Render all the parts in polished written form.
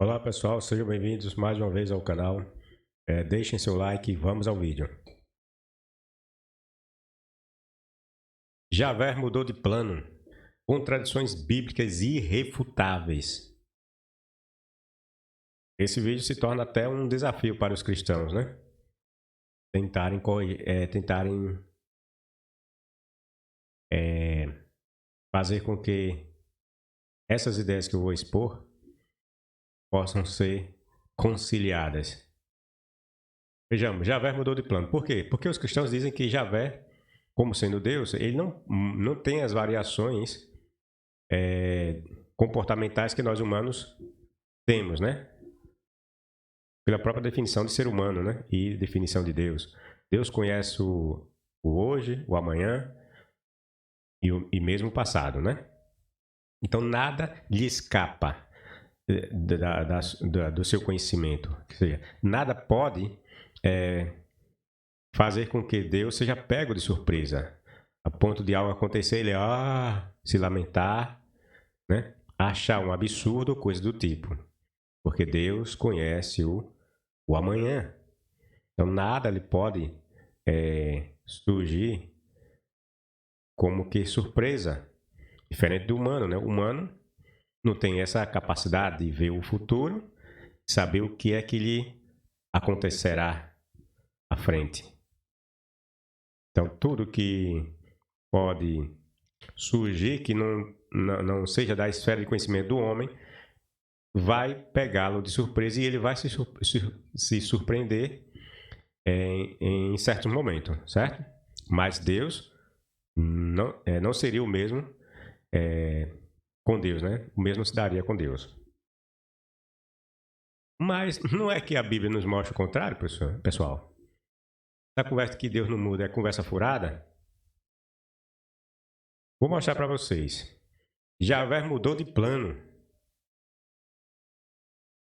Olá pessoal, sejam bem-vindos mais uma vez ao canal. Deixem seu like e vamos ao vídeo. Javé mudou de plano. Contradições bíblicas irrefutáveis. Esse vídeo se torna até um desafio para os cristãos, né? Tentarem fazer com que essas ideias que eu vou expor possam ser conciliadas. Vejamos, Javé mudou de plano. Por quê? Porque os cristãos dizem que Javé, como sendo Deus, ele não tem as variações comportamentais que nós humanos temos, né? Pela própria definição de ser humano, né? E definição de Deus. Deus conhece o hoje, o amanhã e mesmo o passado, né? Então nada lhe escapa do seu conhecimento. Ou seja, nada pode fazer com que Deus seja pego de surpresa, a ponto de algo acontecer, ele se lamentar, né? Achar um absurdo, coisa do tipo. Porque Deus conhece o amanhã. Então nada lhe pode surgir como que surpresa. Diferente do humano, né? O humano não tem essa capacidade de ver o futuro, saber o que é que lhe acontecerá à frente. Então tudo que pode surgir que não seja da esfera de conhecimento do homem vai pegá-lo de surpresa e ele vai se surpreender em certos momentos, certo? Mas Deus não seria o mesmo com Deus, né? O mesmo se daria com Deus. Mas não é que a Bíblia nos mostra o contrário, pessoal? Essa conversa que Deus não muda é conversa furada? Vou mostrar para vocês. Javé mudou de plano.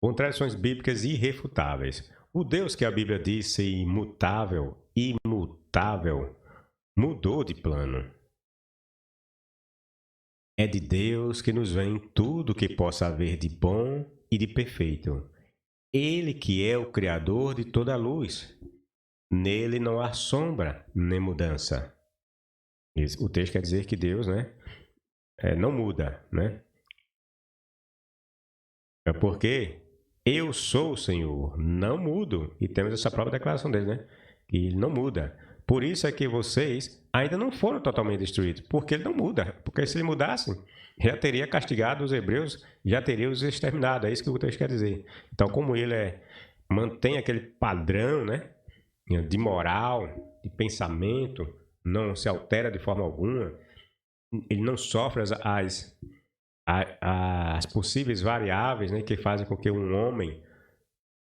Contradições bíblicas irrefutáveis. O Deus que a Bíblia diz ser imutável, mudou de plano. É de Deus que nos vem tudo que possa haver de bom e de perfeito. Ele que é o Criador de toda a luz. Nele não há sombra nem mudança. O texto quer dizer que Deus, né, não muda, né? É porque eu sou o Senhor, não mudo. E temos essa própria declaração dele, né? Que ele não muda. Por isso é que vocês ainda não foram totalmente destruídos, porque ele não muda. Porque se ele mudasse, já teria castigado os hebreus, já teria os exterminado. É isso que o texto quer dizer. Então, como ele mantém aquele padrão, né, de moral, de pensamento, não se altera de forma alguma, ele não sofre as possíveis variáveis, né, que fazem com que um homem,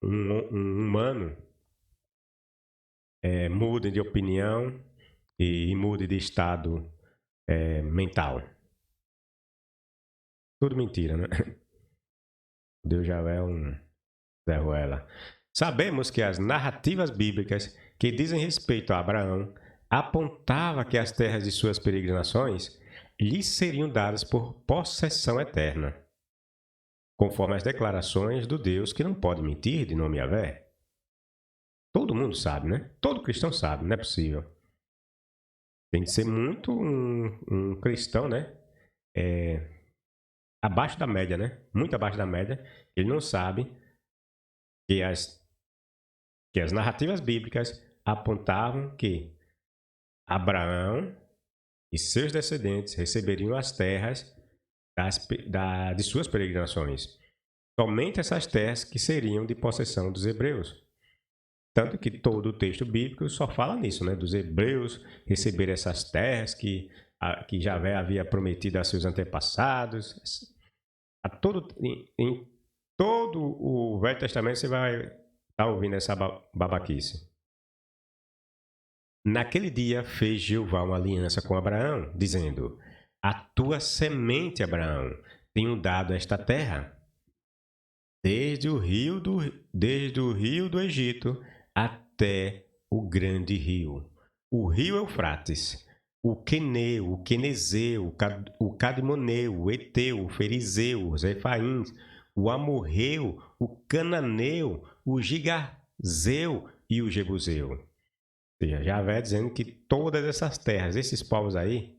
um humano, mude de opinião e mude de estado mental. Tudo mentira, né? Deus já é um Zé Ruela. Sabemos que as narrativas bíblicas que dizem respeito a Abraão apontavam que as terras de suas peregrinações lhes seriam dadas por possessão eterna, conforme as declarações do Deus que não pode mentir, de nome Yahvé. Todo mundo sabe, né? Todo cristão sabe, não é possível. Tem que ser muito um cristão, né? Abaixo da média, né? Muito abaixo da média. Ele não sabe que as narrativas bíblicas apontavam que Abraão e seus descendentes receberiam as terras de suas peregrinações. Somente essas terras que seriam de possessão dos hebreus. Tanto que todo o texto bíblico só fala nisso, né? Dos hebreus receberem essas terras que Javé havia prometido a seus antepassados. Em todo o Velho Testamento você vai estar ouvindo essa babaquice. Naquele dia fez Jeová uma aliança com Abraão, dizendo: a tua semente, Abraão, tenho dado esta terra, desde o rio do Egito até o grande rio, o rio Eufrates, o Queneu, o Quenezeu, o Cadmoneu, o Eteu, o Ferizeu, os Refaíns, o amorreu, o cananeu, o gigaseu e o jebuseu. Ou seja, Javé dizendo que todas essas terras, esses povos aí,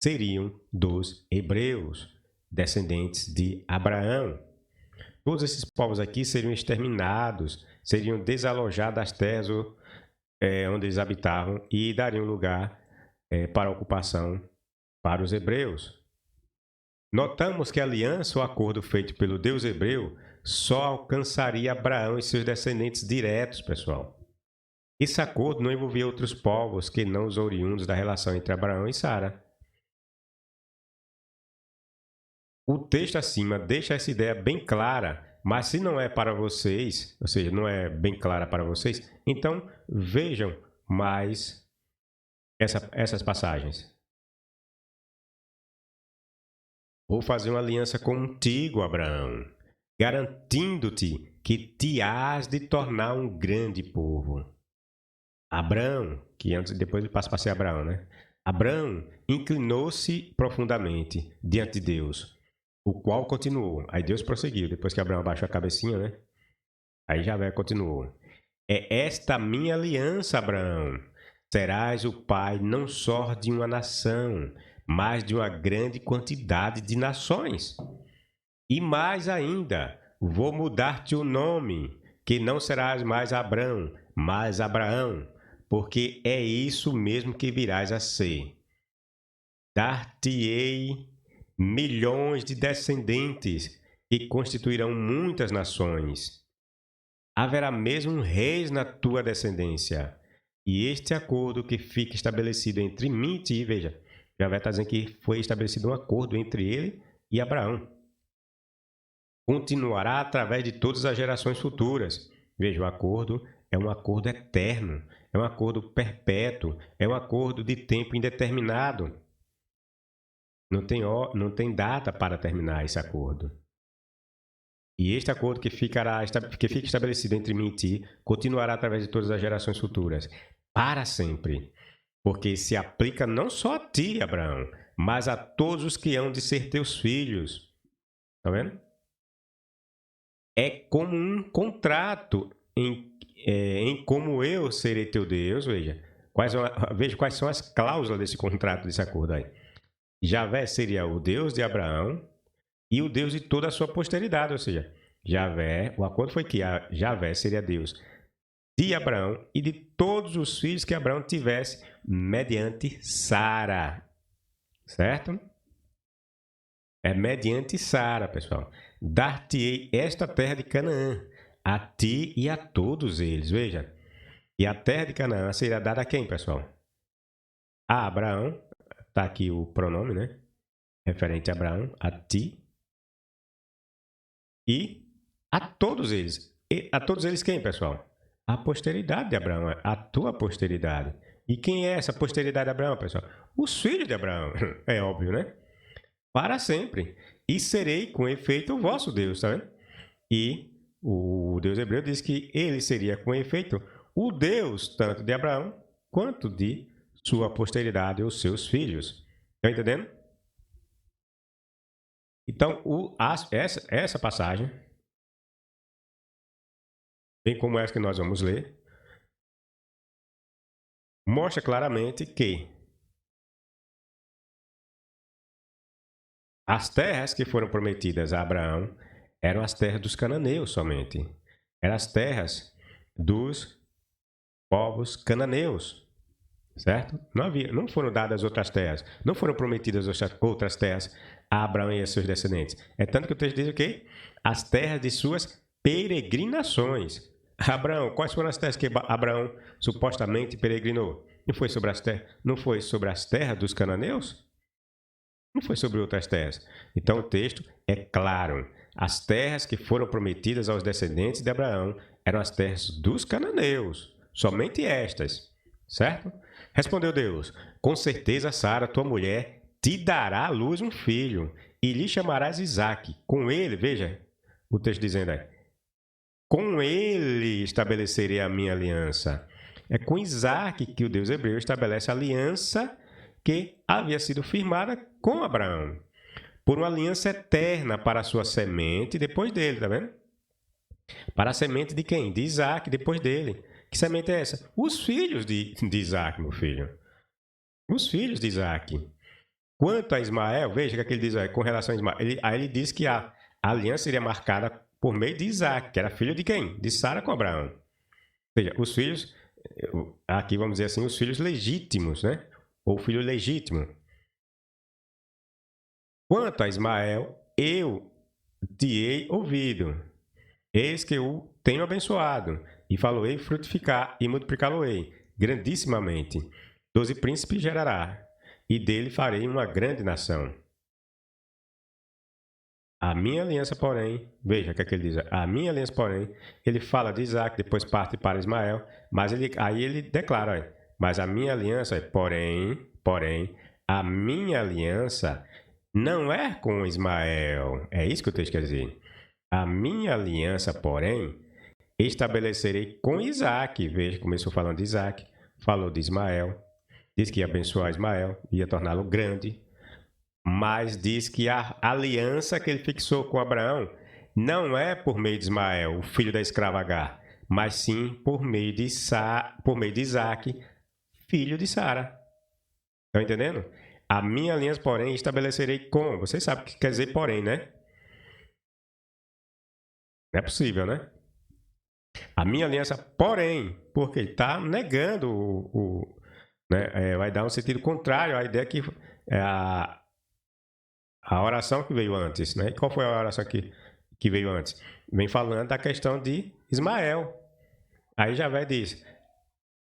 seriam dos hebreus, descendentes de Abraão. Todos esses povos aqui seriam exterminados, seriam desalojados das terras onde eles habitavam e dariam lugar para a ocupação para os hebreus. Notamos que a aliança ou acordo feito pelo Deus hebreu só alcançaria Abraão e seus descendentes diretos, pessoal. Esse acordo não envolvia outros povos que não os oriundos da relação entre Abraão e Sara. O texto acima deixa essa ideia bem clara, mas se não é para vocês, ou seja, não é bem clara para vocês, então vejam mais essas passagens. Vou fazer uma aliança contigo, Abraão, garantindo-te que te hás de tornar um grande povo. Abraão, que antes depois ele passa para ser Abraão, né? Abraão inclinou-se profundamente diante de Deus, o qual continuou. Aí Deus prosseguiu, depois que Abraão abaixou a cabecinha, né? Aí Javé continuou. É esta minha aliança, Abraão. Serás o pai não só de uma nação, mas de uma grande quantidade de nações. E mais ainda, vou mudar-te o nome, que não serás mais Abrão, mas Abraão, porque é isso mesmo que virás a ser. Dar-te-ei milhões de descendentes que constituirão muitas nações. Haverá mesmo reis na tua descendência. E este acordo que fica estabelecido entre mim e ti, veja, Javé está dizendo que foi estabelecido um acordo entre ele e Abraão. Continuará através de todas as gerações futuras. Veja, o acordo é um acordo eterno, é um acordo perpétuo, é um acordo de tempo indeterminado. Não tem data para terminar esse acordo. E este acordo que fica estabelecido entre mim e ti continuará através de todas as gerações futuras, para sempre. Porque se aplica não só a ti, Abraão, mas a todos os que hão de ser teus filhos. Está vendo? É como um contrato em como eu serei teu Deus. Veja quais são as cláusulas desse contrato, desse acordo aí. Javé seria o Deus de Abraão e o Deus de toda a sua posteridade. Ou seja, o acordo foi que Javé seria Deus de Abraão e de todos os filhos que Abraão tivesse mediante Sara. Certo? É mediante Sara, pessoal. Dar-te-ei esta terra de Canaã, a ti e a todos eles. Veja. E a terra de Canaã será dada a quem, pessoal? A Abraão. Está aqui o pronome, né? Referente a Abraão, a ti. E a todos eles. E a todos eles quem, pessoal? A posteridade de Abraão, a tua posteridade. E quem é essa posteridade de Abraão, pessoal? Os filhos de Abraão. É óbvio, né? Para sempre. E serei, com efeito, o vosso Deus, tá vendo? E o Deus hebreu diz que ele seria, com efeito, o Deus tanto de Abraão quanto de sua posteridade, os seus filhos. Estão entendendo? Então, essa passagem, bem como essa que nós vamos ler, mostra claramente que as terras que foram prometidas a Abraão eram as terras dos cananeus somente. Eram as terras dos povos cananeus, certo? Não foram dadas outras terras, não foram prometidas outras terras a Abraão e a seus descendentes. É tanto que o texto diz o quê? As terras de suas peregrinações. Abraão, quais foram as terras que Abraão supostamente peregrinou? Não foi sobre as terras dos cananeus? Não foi sobre outras terras. Então o texto é claro. As terras que foram prometidas aos descendentes de Abraão eram as terras dos cananeus. Somente estas. Certo? Respondeu Deus: com certeza Sara, tua mulher, te dará à luz um filho e lhe chamarás Isaque. Com ele, veja o texto dizendo aí, com ele estabelecerei a minha aliança. É com Isaque que o Deus hebreu estabelece a aliança que havia sido firmada com Abraão. por uma aliança eterna para a sua semente depois dele, tá vendo? Para a semente de quem? De Isaac, depois dele. Que semente é essa? Os filhos de Isaac, meu filho. Os filhos de Isaac. Quanto a Ismael, veja o que ele diz aí, com relação a Ismael. Aí ele diz que a aliança seria marcada por meio de Isaac, que era filho de quem? De Sara com Abraão. Ou seja, os filhos, aqui vamos dizer assim, os filhos legítimos, né? Ou filho legítimo. Quanto a Ismael, eu te hei ouvido. Eis que eu tenho abençoado, e falo-ei frutificar, e multiplicá-lo-ei grandissimamente. 12 príncipes gerará, e dele farei uma grande nação. A minha aliança, porém, veja o que é que ele diz. A minha aliança, porém, ele fala de Isaac, depois parte para Ismael, mas aí ele declara, olha, mas a minha aliança, porém, a minha aliança não é com Ismael. É isso que o texto quer dizer. A minha aliança, porém, estabelecerei com Isaac. Veja, começou falando de Isaac, falou de Ismael, diz que ia abençoar Ismael, ia torná-lo grande, mas diz que a aliança que ele fixou com Abraão não é por meio de Ismael, o filho da escrava Agar, mas sim por meio de Isaac, filho de Sara. Estão entendendo? A minha aliança, porém, estabelecerei com. Vocês sabem o que quer dizer porém, né? Não é possível, né? A minha aliança, porém, porque ele está negando né, vai dar um sentido contrário à ideia que é a oração que veio antes, né? E qual foi a oração que veio antes? Vem falando da questão de Ismael. Aí Javé diz,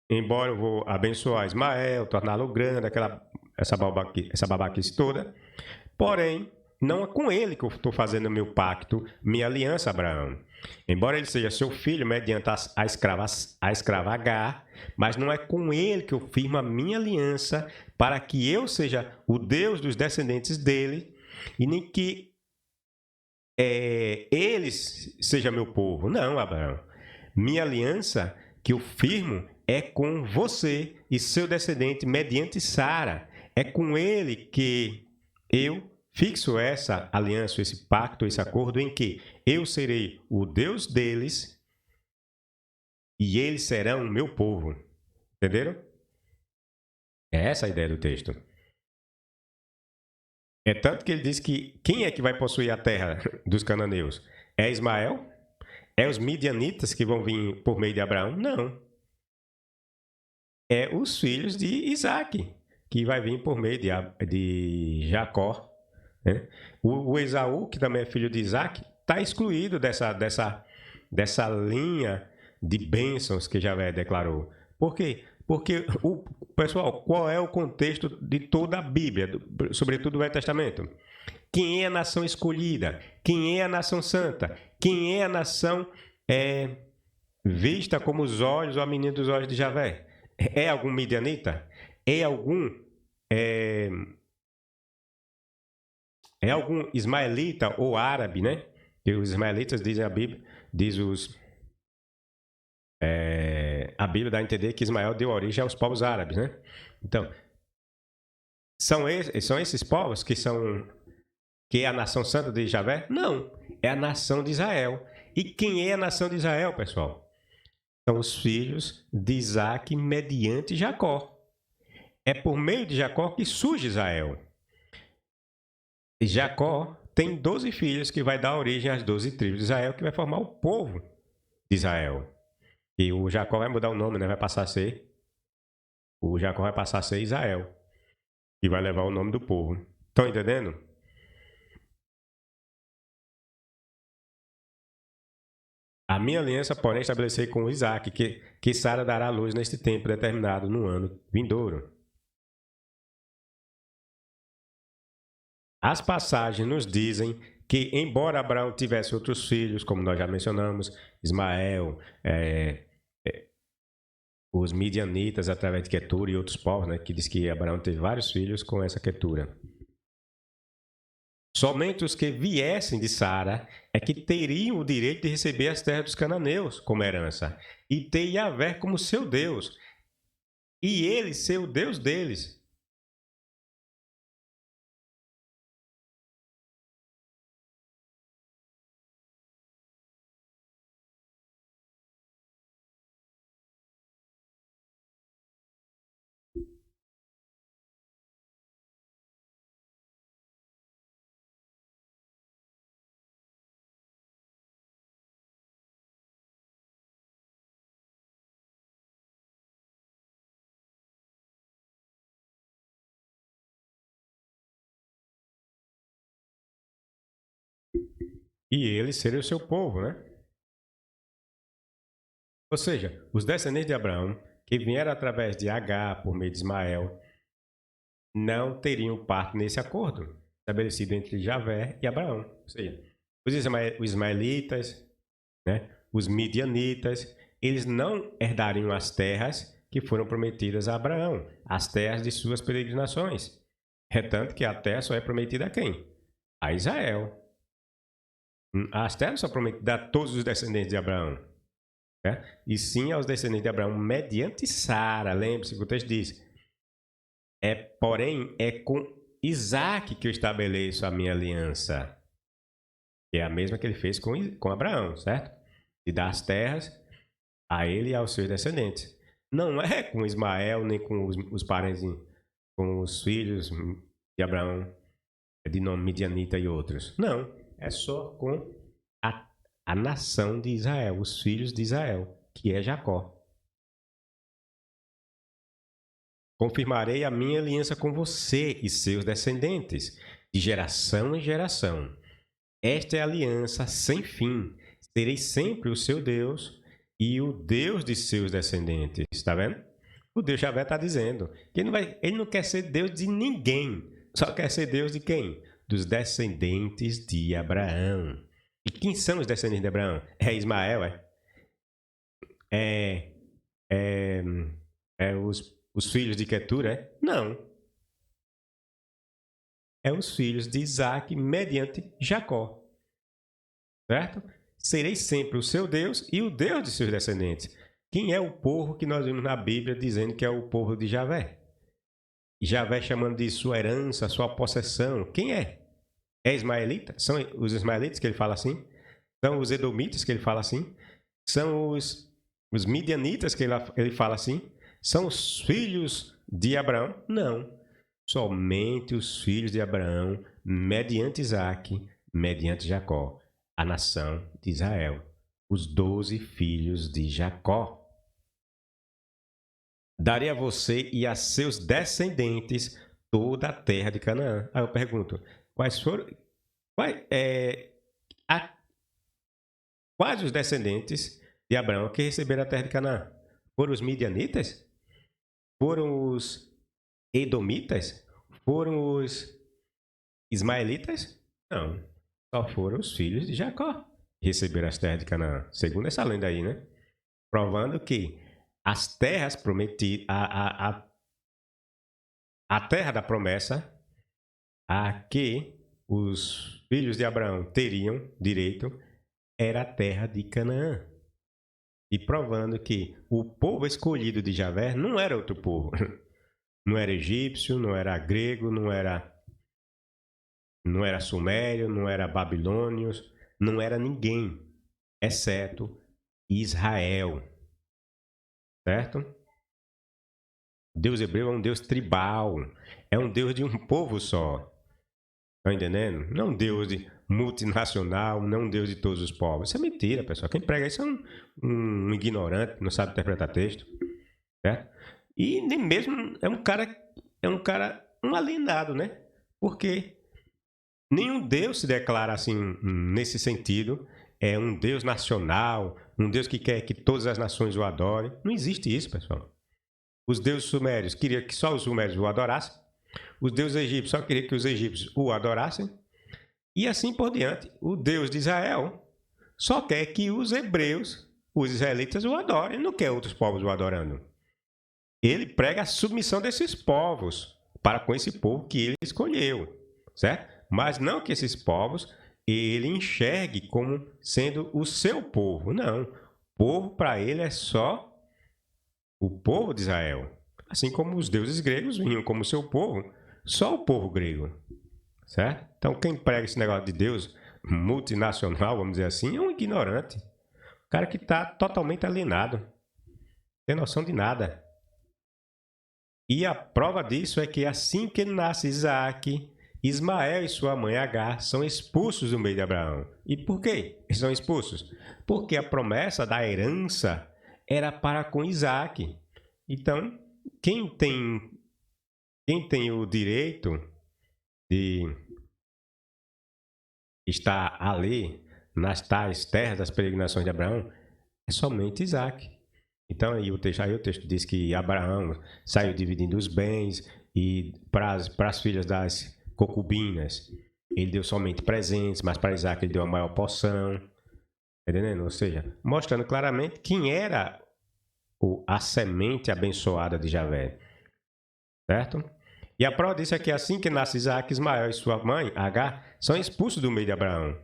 embora eu vou abençoar Ismael, torná-lo grande, essa babaquice toda, porém, não é com ele que eu estou fazendo meu pacto, minha aliança, Abraão. Embora ele seja seu filho, mediante a escrava Agar, mas não é com ele que eu firmo a minha aliança para que eu seja o Deus dos descendentes dele e nem que ele seja meu povo. Não, Abraão. Minha aliança que eu firmo é com você e seu descendente mediante Sara. É com ele que eu fixo essa aliança, esse pacto, esse acordo em que eu serei o Deus deles e eles serão o meu povo. Entenderam? É essa a ideia do texto. É tanto que ele diz que quem é que vai possuir a terra dos cananeus? É Ismael? É os midianitas que vão vir por meio de Abraão? Não. É os filhos de Isaac, que vai vir por meio de Jacó. Né? O Esaú, que também é filho de Isaac, está excluído dessa linha de bênçãos que Javé declarou. Por quê? Porque, pessoal, qual é o contexto de toda a Bíblia, sobretudo o Velho Testamento? Quem é a nação escolhida? Quem é a nação santa? Quem é a nação vista como os olhos ou a menina dos olhos de Javé? É algum midianita? É algum ismaelita ou árabe, né? E os ismaelitas dizem a Bíblia, a Bíblia dá a entender que Ismael deu origem aos povos árabes, né? Então, são esses povos que é a nação santa de Javé? Não, é a nação de Israel. E quem é a nação de Israel, pessoal? São os filhos de Isaac mediante Jacó. É por meio de Jacó que surge Israel. Jacó tem 12 filhos que vai dar origem às 12 tribos de Israel, que vai formar o povo de Israel. E o Jacó vai mudar o nome, né? O Jacó vai passar a ser Israel. E vai levar o nome do povo. Estão entendendo? A minha aliança, porém, estabelecer com Isaac, que Sara dará luz neste tempo determinado no ano vindouro. As passagens nos dizem que, embora Abraão tivesse outros filhos, como nós já mencionamos, Ismael, os midianitas através de Quetura e outros povos, né, que diz que Abraão teve vários filhos com essa Quetura. Somente os que viessem de Sara é que teriam o direito de receber as terras dos cananeus como herança e ter Yahvé como seu Deus e ele ser o Deus deles. e eles serem o seu povo, né? Ou seja, os descendentes de Abraão, que vieram através de Agar, por meio de Ismael, não teriam parte nesse acordo estabelecido entre Javé e Abraão. Ou seja, os ismaelitas, né, os midianitas, eles não herdariam as terras que foram prometidas a Abraão, as terras de suas peregrinações. É tanto que a terra só é prometida a quem? A Israel. As terras são prometidas a todos os descendentes de Abraão, né? E sim aos descendentes de Abraão mediante Sara. Lembre-se que o texto diz: porém, é com Isaac que eu estabeleço a minha aliança. Que é a mesma que ele fez com Abraão, certo? De dar as terras a ele e aos seus descendentes. Não é com Ismael, nem com os parentes, com os filhos de Abraão, de nome Midianita e outros. Não, é só com a nação de Israel, os filhos de Israel, que é Jacó. Confirmarei a minha aliança com você e seus descendentes, de geração em geração. Esta é a aliança sem fim. Serei sempre o seu Deus e o Deus de seus descendentes. Está vendo? O Deus Javé está dizendo que ele não quer ser Deus de ninguém. Só quer ser Deus de quem? Dos descendentes de Abraão. E quem são os descendentes de Abraão? É Ismael, os filhos de Quetura, Não. É os filhos de Isaac mediante Jacó. Certo? Serei sempre o seu Deus e o Deus de seus descendentes. Quem é o povo que nós vimos na Bíblia dizendo que é o povo de Javé? E Javé chamando de sua herança, sua possessão. Quem é? É ismaelita? São os ismaelitas que ele fala assim? São os edomitas que ele fala assim? São os midianitas que ele fala assim? São os filhos de Abraão? Não. Somente os filhos de Abraão, mediante Isaac, mediante Jacó, a nação de Israel, os 12 filhos de Jacó. Darei a você e a seus descendentes toda a terra de Canaã. Aí eu pergunto, quais os descendentes de Abraão que receberam a terra de Canaã? Foram os midianitas? Foram os edomitas? Foram os ismaelitas? Não. Só foram os filhos de Jacó que receberam as terras de Canaã. Segundo essa lenda aí, né? Provando que as terras prometidas, a terra da promessa a que os filhos de Abraão teriam direito era a terra de Canaã. E provando que o povo escolhido de Javé não era outro povo. Não era egípcio, não era grego, não era sumério, não era babilônios, não era ninguém, exceto Israel. Certo? Deus hebreu é um Deus tribal, é um Deus de um povo só. Tá entendendo? Não um Deus de multinacional, não um Deus de todos os povos. Isso é mentira, pessoal. Quem prega isso é um ignorante, não sabe interpretar texto. Certo? E nem mesmo é um cara um alienado, né? Porque nenhum Deus se declara assim nesse sentido. É um Deus nacional, um Deus que quer que todas as nações o adorem. Não existe isso, pessoal. Os deuses sumérios queriam que só os sumérios o adorassem. Os deuses egípcios só queriam que os egípcios o adorassem. E assim por diante. O Deus de Israel só quer que os hebreus, os israelitas, o adorem. Não quer outros povos o adorando. Ele prega a submissão desses povos para com esse povo que ele escolheu. Certo? Mas não que esses povos ele enxergue como sendo o seu povo. Não. O povo para ele é só o povo de Israel. Assim como os deuses gregos vinham como seu povo, só o povo grego. Certo? Então, quem prega esse negócio de Deus multinacional, vamos dizer assim, é um ignorante. O cara que está totalmente alienado. Não tem noção de nada. E a prova disso é que assim que nasce Isaac, Ismael e sua mãe Agar são expulsos do meio de Abraão. E por quê? Eles são expulsos? Porque a promessa da herança era para com Isaac. Então, quem tem o direito de estar ali nas tais terras das peregrinações de Abraão, é somente Isaac. Então aí o texto diz que Abraão saiu dividindo os bens e para as filhas das concubinas ele deu somente presentes, mas para Isaac ele deu a maior porção. Entendendo? Ou seja, mostrando claramente quem era a semente abençoada de Javé. Certo? E a prova disso é que assim que nasce Isaac, Ismael e sua mãe, Agar, são expulsos do meio de Abraão.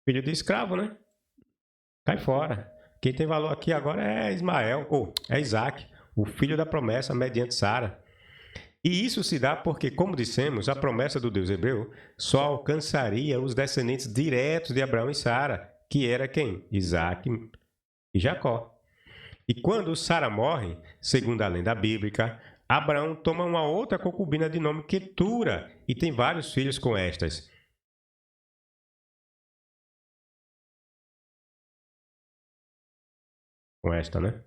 Filho de escravo, né? Cai fora. Quem tem valor aqui agora é Ismael, ou é Isaac, o filho da promessa mediante Sara. E isso se dá porque, como dissemos, a promessa do Deus hebreu só alcançaria os descendentes diretos de Abraão e Sara, que era quem? Isaac e Jacó. E quando Sara morre, segundo a lenda bíblica, Abraão toma uma outra concubina de nome Quetura e tem vários filhos com estas. Com esta, né?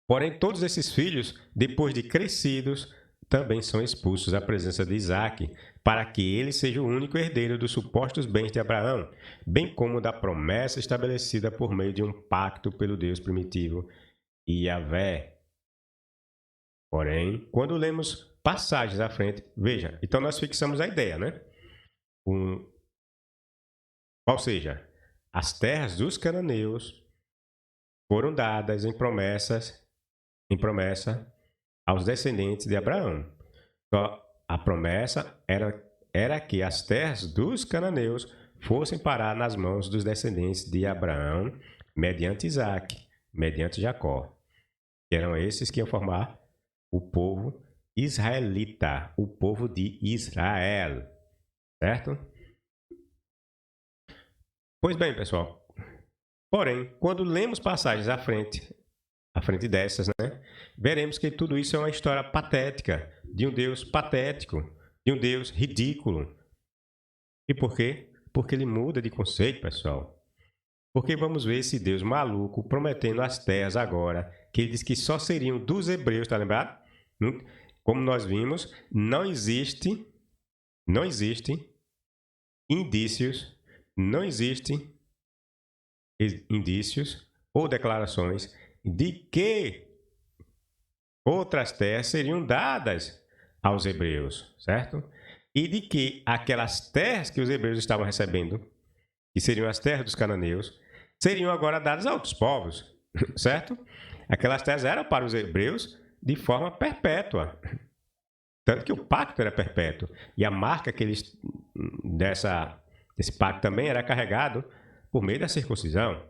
Porém, todos esses filhos, depois de crescidos, também são expulsos à presença de Isaac, para que ele seja o único herdeiro dos supostos bens de Abraão, bem como da promessa estabelecida por meio de um pacto pelo Deus primitivo, Yahvé. Porém, quando lemos passagens à frente, veja, então nós fixamos a ideia, né? Ou seja, as terras dos cananeus foram dadas em promessa aos descendentes de Abraão. Só a promessa era que as terras dos cananeus fossem parar nas mãos dos descendentes de Abraão, mediante Isaac, mediante Jacó. Que eram esses que iam formar o povo israelita, o povo de Israel. Certo? Pois bem, pessoal. Porém, quando lemos passagens à frente dessas, né, veremos que tudo isso é uma história patética, de um Deus patético, de um Deus ridículo. E por quê? Porque ele muda de conceito, pessoal. Porque vamos ver esse Deus maluco prometendo as terras agora, que ele diz que só seriam dos hebreus, tá lembrado? Como nós vimos, não existe indícios ou declarações de que outras terras seriam dadas aos hebreus, certo? E de que aquelas terras que os hebreus estavam recebendo, que seriam as terras dos cananeus, seriam agora dadas a outros povos, certo? Aquelas terras eram para os hebreus de forma perpétua. Tanto que o pacto era perpétuo. E a marca que eles desse pacto também era carregado por meio da circuncisão,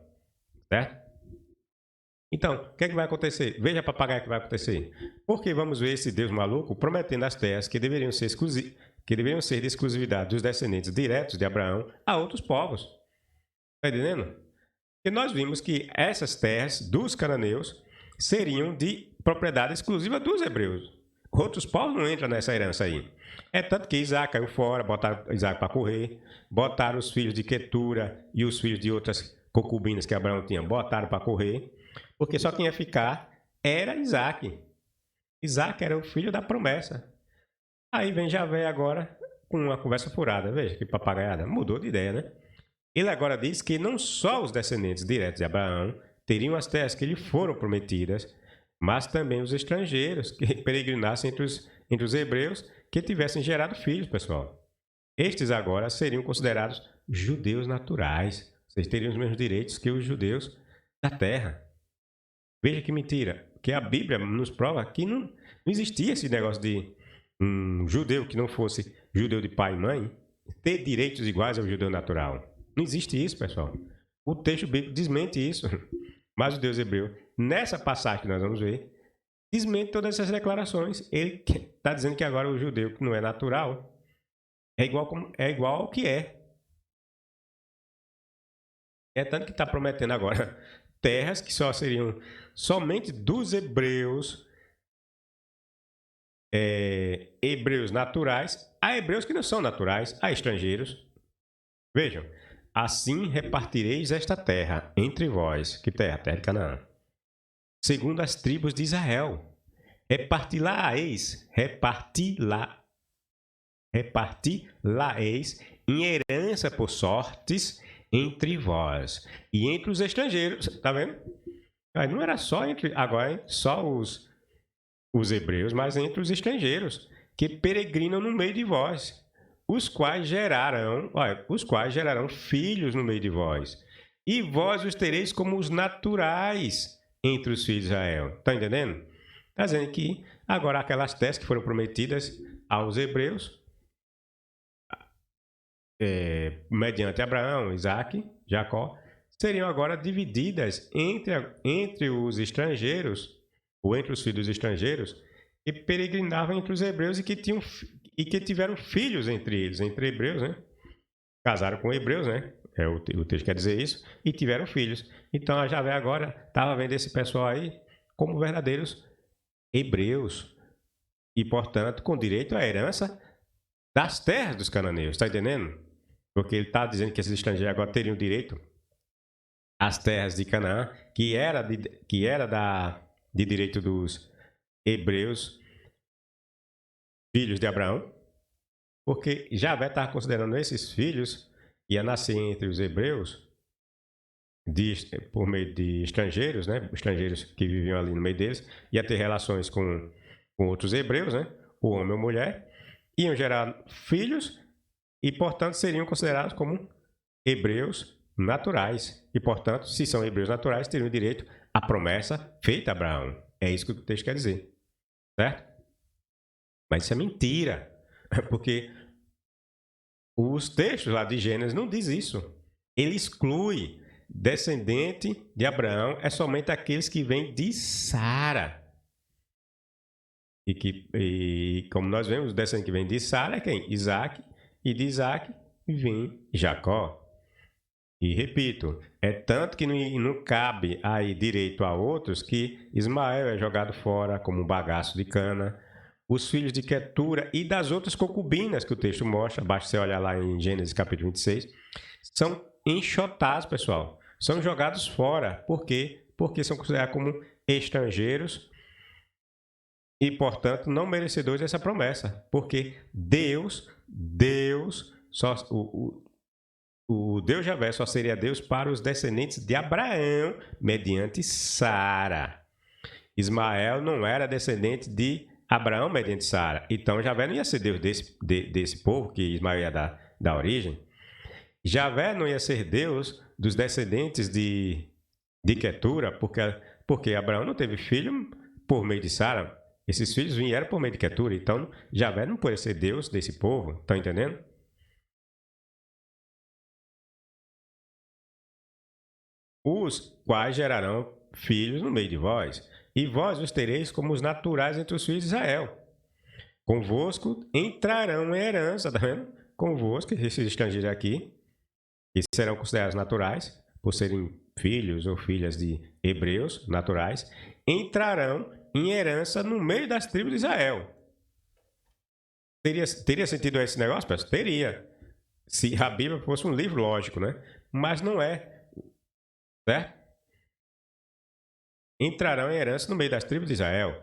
certo? Então, o que é que vai acontecer? Veja a papagaia que vai acontecer. Porque vamos ver esse Deus maluco prometendo as terras que deveriam ser de exclusividade dos descendentes diretos de Abraão a outros povos. Está entendendo? E nós vimos que essas terras dos cananeus seriam de propriedade exclusiva dos hebreus. Outros povos não entram nessa herança aí. É tanto que Isaac caiu fora, botaram Isaac para correr, botaram os filhos de Quetura e os filhos de outras concubinas que Abraão tinha, botaram para correr, porque só quem ia ficar era Isaac. Isaac era o filho da promessa. Aí vem Javé agora com uma conversa furada. Veja que papagaiada, mudou de ideia, né? Ele agora diz que não só os descendentes diretos de Abraão teriam as terras que lhe foram prometidas, mas também os estrangeiros que peregrinassem entre os hebreus que tivessem gerado filhos, pessoal. Estes agora seriam considerados judeus naturais. Vocês teriam os mesmos direitos que os judeus da terra. Veja que mentira, que a Bíblia nos prova que não existia esse negócio de um judeu que não fosse judeu de pai e mãe ter direitos iguais ao judeu natural. Não existe isso, pessoal. O texto bíblico desmente isso. Mas o Deus hebreu, nessa passagem que nós vamos ver, desmente todas essas declarações. Ele está dizendo que agora o judeu que não é natural é igual ao que é. É tanto que está prometendo agora terras que só seriam somente dos hebreus, hebreus naturais, a hebreus que não são naturais, a estrangeiros. Vejam, assim repartireis esta terra entre vós. Que terra? Terra de Canaã. Segundo as tribos de Israel. Reparti-la-eis em herança por sortes entre vós e entre os estrangeiros. Tá vendo? Aí não era só entre agora, hein? Só os hebreus, mas entre os estrangeiros que peregrinam no meio de vós, os quais gerarão filhos no meio de vós. E vós os tereis como os naturais entre os filhos de Israel. Está entendendo? Está dizendo que agora aquelas terras que foram prometidas aos hebreus, mediante Abraão, Isaac, Jacó, seriam agora divididas entre os estrangeiros, ou entre os filhos estrangeiros, que peregrinavam entre os hebreus e que tiveram filhos entre eles, entre hebreus, né? Casaram com hebreus, né? O texto quer dizer isso, e tiveram filhos. Então a Javé agora estava vendo esse pessoal aí como verdadeiros hebreus, e portanto com direito à herança das terras dos cananeus, está entendendo? Porque ele está dizendo que esses estrangeiros agora teriam direito às terras de Canaã, que era de direito dos hebreus, filhos de Abraão, porque Javé estava considerando esses filhos que ia nascer entre os hebreus por meio de estrangeiros, né? Estrangeiros que viviam ali no meio deles, ia ter relações com outros hebreus, né? O homem ou mulher, iam gerar filhos e, portanto, seriam considerados como hebreus naturais. E, portanto, se são hebreus naturais, teriam direito à promessa feita a Abraão. É isso que o texto quer dizer. Certo? Mas isso é mentira. Porque os textos lá de Gênesis não diz isso. Ele exclui descendente de Abraão, é somente aqueles que vêm de Sara. E como nós vemos, o descendente que vem de Sara é quem? Isaac. E de Isaac vem Jacó. E repito, é tanto que não cabe aí direito a outros que Ismael é jogado fora como um bagaço de cana. Os filhos de Quetura e das outras concubinas que o texto mostra, basta você olhar lá em Gênesis capítulo 26, são enxotados, pessoal. São jogados fora. Por quê? Porque são considerados como estrangeiros e, portanto, não merecedores dessa promessa. Porque Deus só o Deus Javé só seria Deus para os descendentes de Abraão, mediante Sara. Ismael não era descendente de Abraão mediante Sara. Então, Javé não ia ser Deus desse povo que Ismael ia dar origem. Javé não ia ser Deus dos descendentes de Quetura, porque Abraão não teve filho por meio de Sara. Esses filhos vieram por meio de Quetura. Então, Javé não pode ser Deus desse povo. Estão entendendo? Os quais gerarão filhos no meio de vós, e vós os tereis como os naturais entre os filhos de Israel. Convosco entrarão em herança, tá vendo? Convosco, esses estrangeiros aqui, que serão considerados naturais, por serem filhos ou filhas de hebreus naturais, entrarão em herança no meio das tribos de Israel. Teria sentido esse negócio, pessoal? Teria. Se a Bíblia fosse um livro, lógico, né? Mas não é. Certo? Entrarão em herança no meio das tribos de Israel.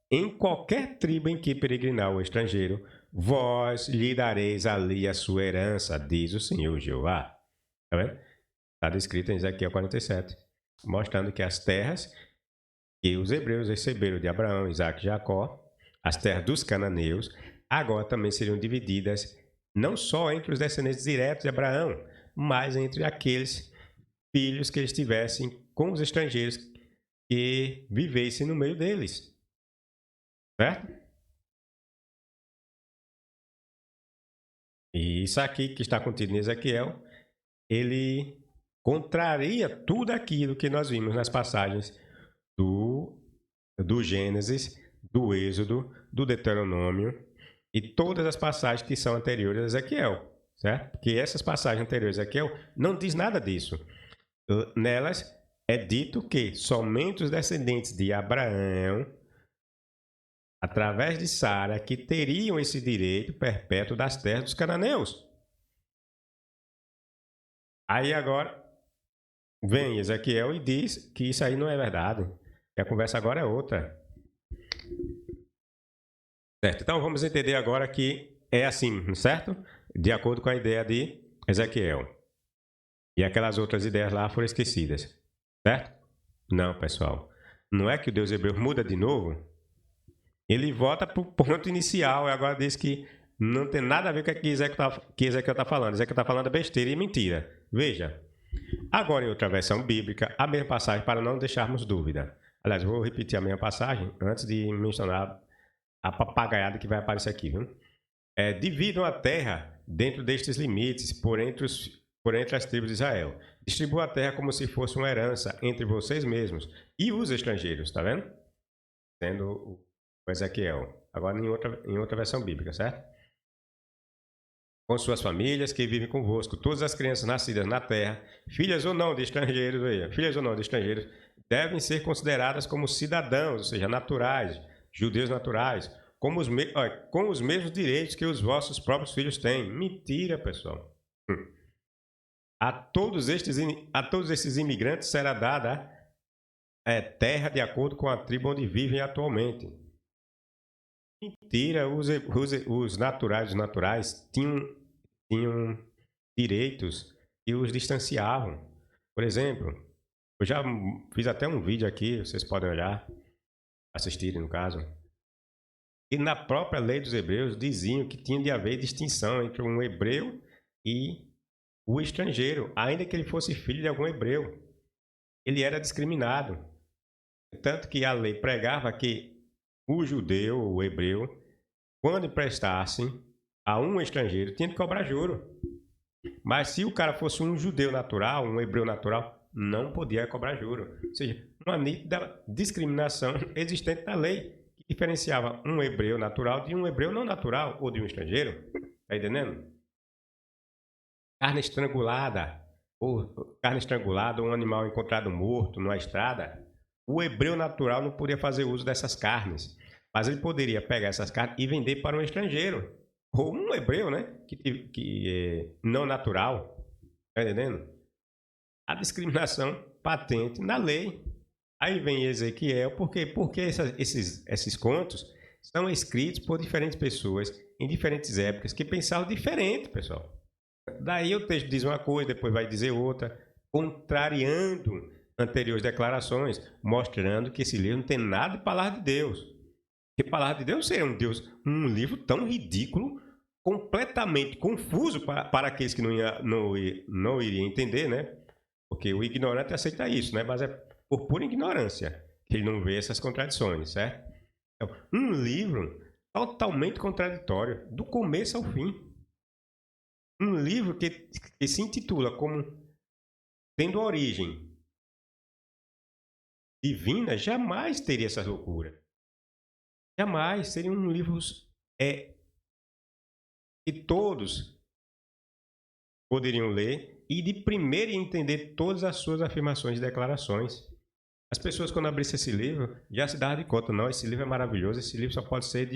Em qualquer tribo em que peregrinar o estrangeiro, vós lhe dareis ali a sua herança, diz o Senhor Jeová. Está vendo? Está descrito em Ezequiel 47, mostrando que as terras que os hebreus receberam de Abraão, Isaac e Jacó, as terras dos cananeus, agora também seriam divididas não só entre os descendentes diretos de Abraão, mas entre aqueles filhos que eles tivessem com os estrangeiros que vivessem no meio deles. Certo? E isso aqui que está contido em Ezequiel, ele contraria tudo aquilo que nós vimos nas passagens do Gênesis, do Êxodo, do Deuteronômio e todas as passagens que são anteriores a Ezequiel. Certo? Porque essas passagens anteriores a Ezequiel não diz nada disso. Nelas é dito que somente os descendentes de Abraão, através de Sara, que teriam esse direito perpétuo das terras dos cananeus. Aí agora vem Ezequiel e diz que isso aí não é verdade. Que a conversa agora é outra. Certo? Então vamos entender agora que é assim, certo? De acordo com a ideia de Ezequiel. E aquelas outras ideias lá foram esquecidas. Certo? Não, pessoal. Não é que o Deus hebreu muda de novo. Ele volta para o ponto inicial e agora diz que não tem nada a ver com o que Ezequiel está falando. Ezequiel está falando besteira e mentira. Veja. Agora, em outra versão bíblica, a mesma passagem para não deixarmos dúvida. Aliás, vou repetir a mesma passagem antes de mencionar a papagaiada que vai aparecer aqui. Viu? Dividam a terra dentro destes limites por entre as tribos de Israel. Distribua a terra como se fosse uma herança entre vocês mesmos e os estrangeiros, tá vendo? Sendo o Ezequiel. Agora em outra versão bíblica, certo? Com suas famílias que vivem convosco, todas as crianças nascidas na terra, filhas ou não de estrangeiros, devem ser consideradas como cidadãos, ou seja, naturais, judeus naturais, com os mesmos direitos que os vossos próprios filhos têm. Mentira, pessoal. A todos esses imigrantes será dada terra de acordo com a tribo onde vivem atualmente. Mentira, os naturais tinham direitos que os distanciavam. Por exemplo, eu já fiz até um vídeo aqui, vocês podem olhar, assistirem no caso. E na própria lei dos hebreus diziam que tinha de haver distinção entre um hebreu e o estrangeiro, ainda que ele fosse filho de algum hebreu. Ele era discriminado. Tanto que a lei pregava que o judeu, o hebreu, quando emprestasse a um estrangeiro, tinha de cobrar juro. Mas se o cara fosse um judeu natural, um hebreu natural, não podia cobrar juro. Ou seja, uma nítida discriminação existente na lei, que diferenciava um hebreu natural de um hebreu não natural ou de um estrangeiro. Está entendendo? Carne estrangulada, ou um animal encontrado morto numa estrada, o hebreu natural não podia fazer uso dessas carnes, mas ele poderia pegar essas carnes e vender para um estrangeiro, ou um hebreu, né, que é não natural, tá entendendo? A discriminação patente na lei. Aí vem Ezequiel, porque esses contos são escritos por diferentes pessoas em diferentes épocas que pensavam diferente, pessoal. Daí o texto diz uma coisa, depois vai dizer outra, contrariando anteriores declarações, mostrando que esse livro não tem nada de palavra de Deus. Que palavra de Deus seria um livro tão ridículo, completamente confuso para aqueles que não iriam entender, né? Porque o ignorante aceita isso, né? Mas é por pura ignorância que ele não vê essas contradições, certo? Então, um livro totalmente contraditório, do começo ao fim. Um livro que se intitula como tendo origem divina, jamais teria essa loucura. Jamais. Seria um livro que todos poderiam ler e de primeiro entender todas as suas afirmações e declarações. As pessoas, quando abrissem esse livro, já se davam de conta, não, esse livro é maravilhoso, esse livro só pode ser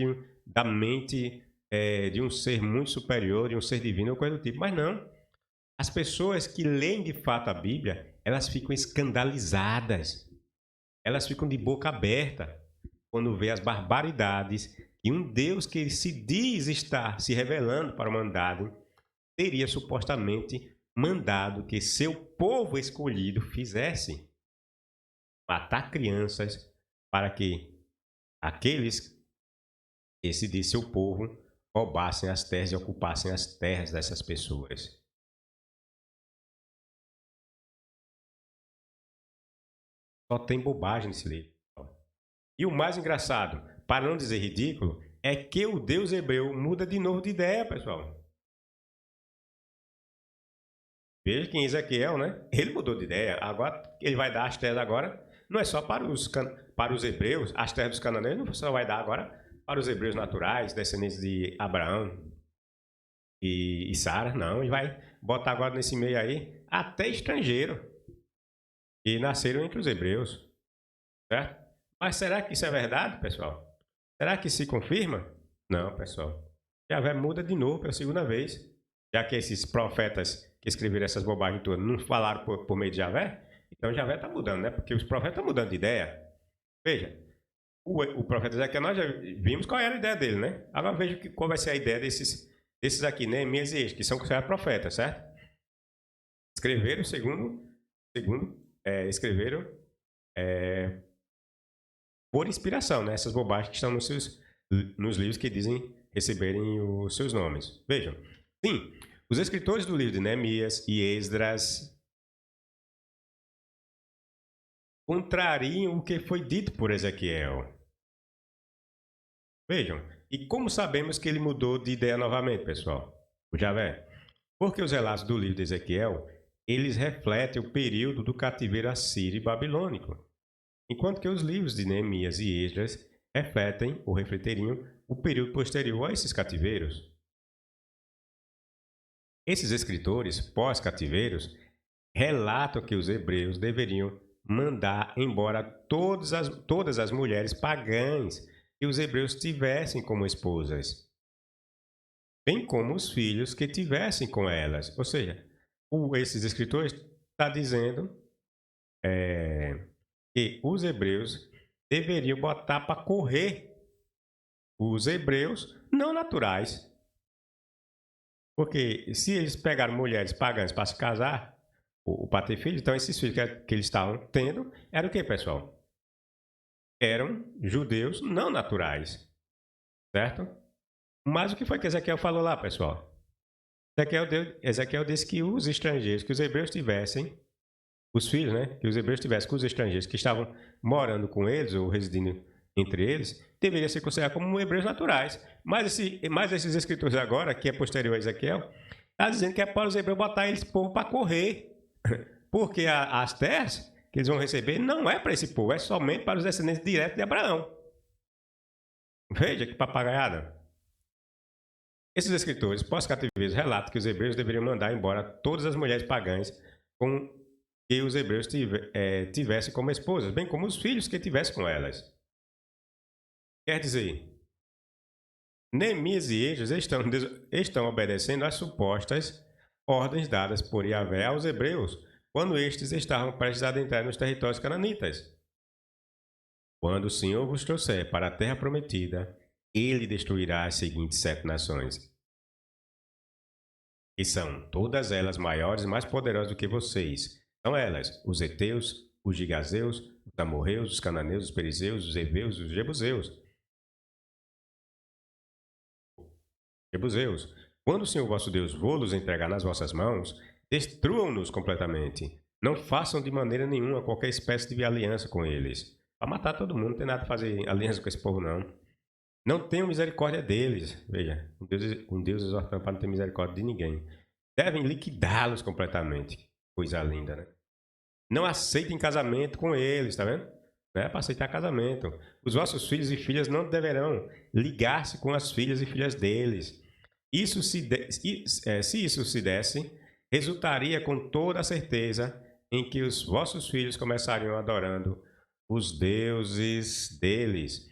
da mente de um ser muito superior, de um ser divino ou coisa do tipo. Mas não. As pessoas que leem de fato a Bíblia, elas ficam escandalizadas. Elas ficam de boca aberta quando vê as barbaridades que um Deus que se diz estar se revelando para a humanidade teria supostamente mandado que seu povo escolhido fizesse. Matar crianças para que aqueles que se diz seu povo roubassem as terras e ocupassem as terras dessas pessoas. Só tem bobagem nesse livro. E o mais engraçado, para não dizer ridículo, é que o Deus hebreu muda de novo de ideia, pessoal. Veja que em Ezequiel, né? Ele mudou de ideia. Agora, ele vai dar as terras agora, não é só para os hebreus, as terras dos cananeus não só vai dar agora para os hebreus naturais, descendentes de Abraão e Sara, não. Ele vai botar agora nesse meio aí até estrangeiro que nasceram entre os hebreus, certo? Mas será que isso é verdade, pessoal? Será que se confirma? Não, pessoal. Javé muda de novo pela segunda vez. Já que esses profetas que escreveram essas bobagens todas não falaram por meio de Javé, então Javé está mudando, né? Porque os profetas estão mudando de ideia. Veja, o profeta Ezequiel, nós já vimos qual era a ideia dele, né? Agora veja qual vai ser a ideia desses aqui, Neemias e Esdras, que são profetas, certo? escreveram escreveram por inspiração, né? Essas bobagens que estão nos livros que dizem receberem os seus nomes. Vejam, sim, os escritores do livro de Neemias e Esdras contrariam o que foi dito por Ezequiel. Vejam, e como sabemos que ele mudou de ideia novamente, pessoal? O Javé? Porque os relatos do livro de Ezequiel, eles refletem o período do cativeiro assírio e babilônico, enquanto que os livros de Neemias e Esdras refletem, ou refleteriam, o período posterior a esses cativeiros. Esses escritores pós-cativeiros relatam que os hebreus deveriam mandar embora todas as mulheres pagãs que os hebreus tivessem como esposas, bem como os filhos que tivessem com elas. Ou seja, esses escritores estão dizendo que os hebreus deveriam botar para correr os hebreus não naturais. Porque se eles pegaram mulheres pagãs para se casar, ou para ter filhos, então esses filhos que eles estavam tendo eram o que, pessoal? Eram judeus não naturais, certo? Mas o que foi que Ezequiel falou lá, pessoal? Ezequiel disse que os estrangeiros, que os hebreus tivessem, os filhos, né? Que os hebreus tivessem com os estrangeiros que estavam morando com eles ou residindo entre eles, deveria ser considerado como hebreus naturais. Mas esses escritores agora, que é posterior a Ezequiel, está dizendo que é para os hebreus botar eles povo para correr. Porque as terras que eles vão receber não é para esse povo, é somente para os descendentes diretos de Abraão. Veja que papagaiada. Esses escritores pós-cativeiros relatam que os hebreus deveriam mandar embora todas as mulheres pagãs com que os hebreus tivessem como esposas, bem como os filhos que tivessem com elas. Quer dizer, Neemias e Esdras estão obedecendo às supostas ordens dadas por Yahvé aos hebreus quando estes estavam prestes a adentrar nos territórios cananitas. Quando o Senhor vos trouxer para a terra prometida, ele destruirá as seguintes 7 nações, e são todas elas maiores e mais poderosas do que vocês. São elas, os heteus, os gigazeus, os amorreus, os cananeus, os perizeus, os heveus, os jebuseus. Quando o Senhor vosso Deus vos entregar nas vossas mãos, destruam-nos completamente. Não façam de maneira nenhuma qualquer espécie de aliança com eles. Para matar todo mundo, não tem nada a fazer aliança com esse povo, não. Não tenham misericórdia deles. Veja, um Deus exortando para não ter misericórdia de ninguém. Devem liquidá-los completamente. Coisa linda, né? Não aceitem casamento com eles, tá vendo? Não é para aceitar casamento. Os vossos filhos e filhas não deverão ligar-se com as filhas e filhas deles. Se isso se desse, resultaria com toda a certeza em que os vossos filhos começariam adorando os deuses deles.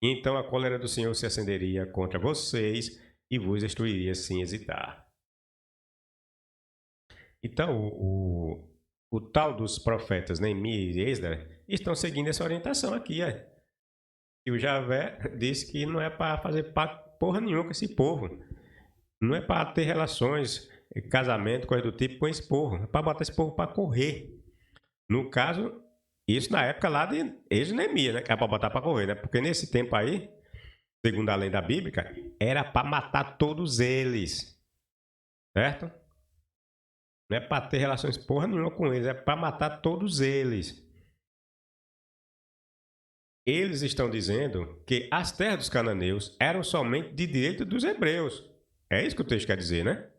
E então a cólera do Senhor se acenderia contra vocês e vos destruiria sem hesitar. Então, o tal dos profetas Neemias e Esdras estão seguindo essa orientação aqui. E o Javé disse que não é para fazer porra nenhuma com esse povo. Não é para ter relações, casamento, coisa do tipo com esse povo. É para botar esse povo para correr. No caso, isso na época lá de Esdras e Neemias, né? Que era para botar para correr, né? Porque nesse tempo aí, segundo a lenda bíblica, era para matar todos eles. Certo? Não é para ter relações porra nenhuma com eles, é para matar todos eles. Eles estão dizendo que as terras dos cananeus eram somente de direito dos hebreus. É isso que o texto quer dizer, né?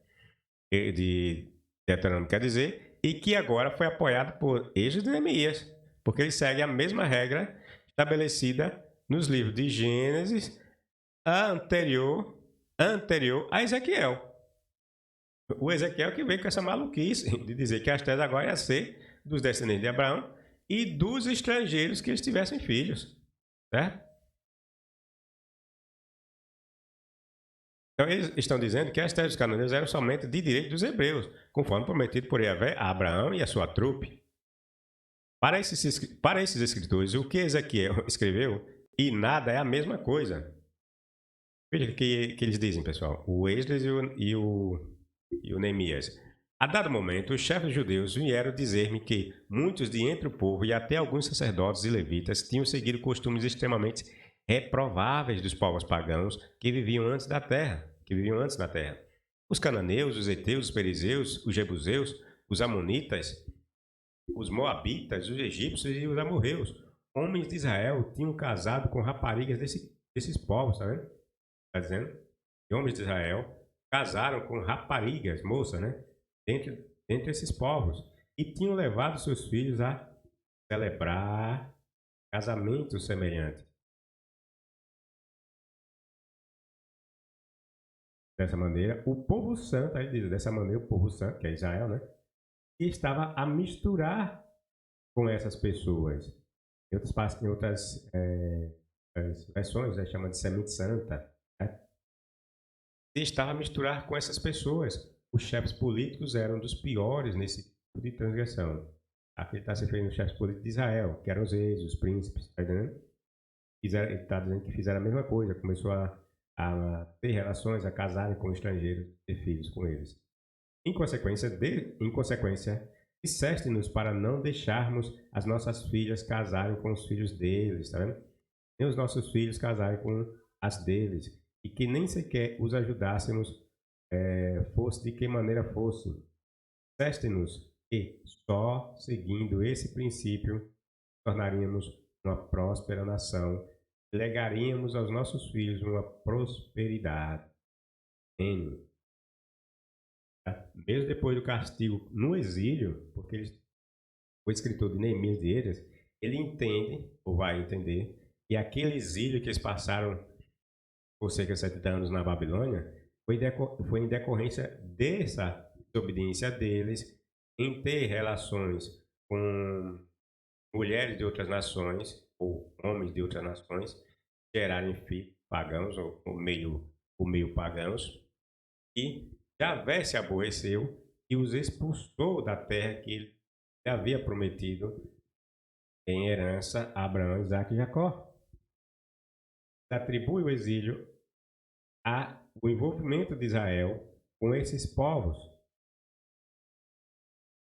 De Deuteronômio quer dizer, e que agora foi apoiado por Esdras e Neemias, porque eles seguem a mesma regra estabelecida nos livros de Gênesis anterior a Ezequiel. O Ezequiel que veio com essa maluquice de dizer que as terras agora iam ser dos descendentes de Abraão e dos estrangeiros que eles tivessem filhos. Certo? Então eles estão dizendo que as terras dos cananeus eram somente de direito dos hebreus, conforme prometido por Yahvé a Abraão e a sua trupe. Para esses escritores, o que Ezequiel escreveu e nada é a mesma coisa. Veja o que eles dizem, pessoal. O Esdras e o Neemias. A dado momento, os chefes judeus vieram dizer-me que muitos de entre o povo e até alguns sacerdotes e levitas tinham seguido costumes extremamente reprováveis dos povos pagãos que viviam antes da terra, Os cananeus, os heteus, os perizeus, os jebuseus, os amonitas, os moabitas, os egípcios e os amorreus, homens de Israel, tinham casado com raparigas desses povos, tá vendo? Está dizendo? E homens de Israel casaram com raparigas, moças, né? Dentre esses povos. E tinham levado seus filhos a celebrar casamentos semelhantes. Dessa maneira, o povo santo, aí diz, dessa maneira, o povo santo, que é Israel, né? E estava a misturar com essas pessoas. Em outras versões, né, chama de semente santa, né? E estava a misturar com essas pessoas. Os chefes políticos eram dos piores nesse tipo de transgressão. Aqui ele está se referindo aos chefes políticos de Israel, que eram os reis, os príncipes, está entendendo? Ele está dizendo que fizeram a mesma coisa, começou a ter relações, a casarem com estrangeiros, ter filhos com eles. Em consequência, disseste-nos para não deixarmos as nossas filhas casarem com os filhos deles, tá vendo? Nem os nossos filhos casarem com as deles, e que nem sequer os ajudássemos, fosse de que maneira fosse. Disseste-nos que só seguindo esse princípio tornaríamos uma próspera nação e legaríamos aos nossos filhos uma prosperidade. Mesmo depois do castigo no exílio, porque o escritor de Neemias de Esdras, ele entende, ou vai entender, que aquele exílio que eles passaram por cerca de 70 anos na Babilônia foi em decorrência dessa desobediência deles em ter relações com mulheres de outras nações, ou homens de outras nações, gerarem filhos pagãos, ou meio pagãos, e Javé se aborreceu e os expulsou da terra que ele havia prometido em herança a Abraão, Isaque e Jacó. Atribui o exílio ao envolvimento de Israel com esses povos.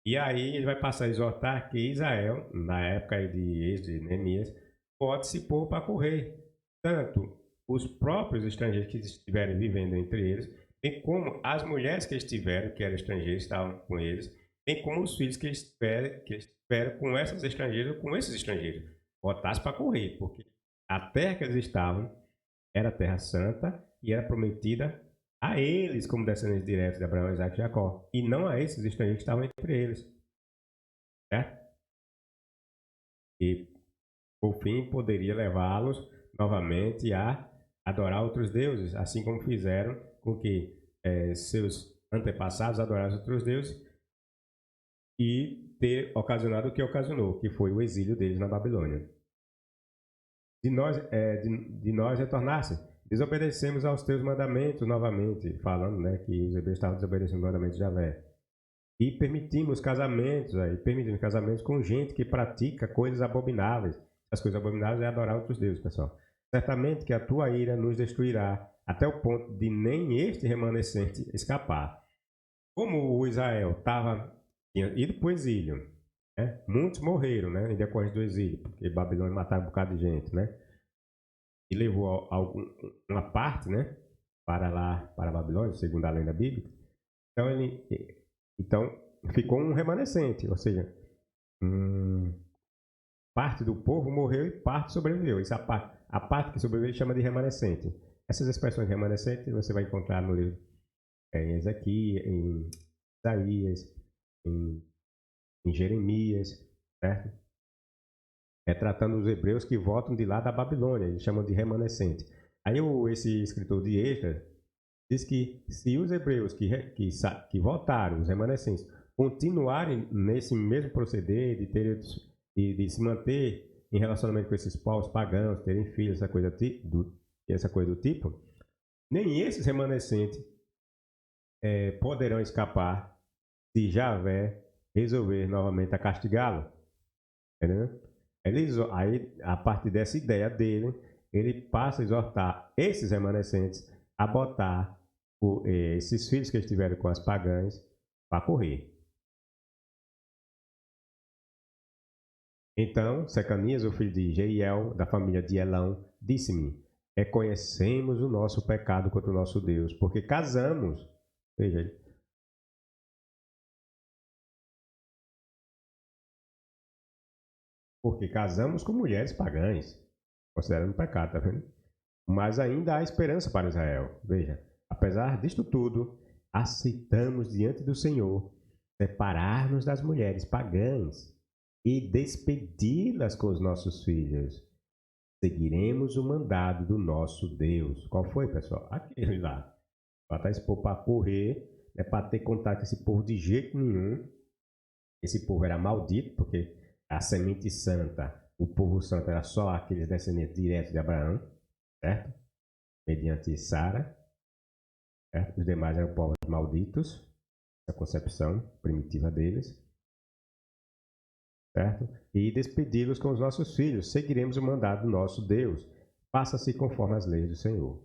E aí ele vai passar a exortar que Israel, na época de Esdras e Neemias, pode se pôr para correr. Tanto os próprios estrangeiros que estiverem vivendo entre eles, bem como as mulheres que estiveram, que eram estrangeiros, estavam com eles, bem como os filhos que estiveram com essas estrangeiras ou com esses estrangeiros. Botasse para correr, porque a terra que eles estavam era terra santa e era prometida a eles como descendentes diretos de Abraão, Isaque e Jacó, e não a esses estrangeiros que estavam entre eles. Certo? E, por fim, poderia levá-los novamente a adorar outros deuses, assim como fizeram com que seus antepassados adorassem outros deuses e ter ocasionado o que ocasionou, que foi o exílio deles na Babilônia. De nós retornassem, desobedecemos aos teus mandamentos novamente, falando, né, que os hebreus estavam desobedecendo os mandamentos de Javé. E permitimos casamentos com gente que pratica coisas abomináveis. As coisas abomináveis é adorar outros deuses, pessoal. Certamente que a tua ira nos destruirá, até o ponto de nem este remanescente escapar. Como o Israel tinha ido para o exílio, né? Muitos morreram, né, em decorrência do exílio, porque Babilônia matava um bocado de gente, né? E levou uma parte, né, para a Babilônia, segundo a lenda bíblica. Então ficou um remanescente, ou seja, parte do povo morreu e parte sobreviveu. A parte que sobreviveu ele chama de remanescente. Essas expressões remanescentes você vai encontrar no livro em Ezequiel, em Isaías, em Jeremias, certo? Tratando os hebreus que voltam de lá da Babilônia, eles chamam de remanescente. Aí esse escritor de Esdras diz que se os hebreus que voltaram, os remanescentes, continuarem nesse mesmo proceder de se manter em relacionamento com esses povos pagãos, terem filhos, essa coisa do tipo, nem esses remanescentes poderão escapar se Javé resolver novamente a castigá-lo. Entendeu? Aí, a partir dessa ideia dele, ele passa a exortar esses remanescentes a botar esses filhos que estiveram com as pagãs para correr. Então Secanias, o filho de Jeiel, da família de Elão, disse-me: reconhecemos o nosso pecado contra o nosso Deus, porque casamos. Veja aí. Porque casamos com mulheres pagãs, considerando pecado, tá vendo? Mas ainda há esperança para Israel. Veja, apesar disto tudo, aceitamos diante do Senhor separar-nos das mulheres pagãs e despedi-las com os nossos filhos. Seguiremos o mandado do nosso Deus. Qual foi, pessoal? Aquele lá. Botar esse povo para correr, não é para ter contato com esse povo de jeito nenhum. Esse povo era maldito, porque a semente santa, o povo santo era só aqueles descendentes diretos de Abraão, certo? Mediante Sara, certo? Os demais eram povos malditos, a concepção primitiva deles, certo? E despedi-los com os nossos filhos, seguiremos o mandado do nosso Deus, faça-se conforme as leis do Senhor.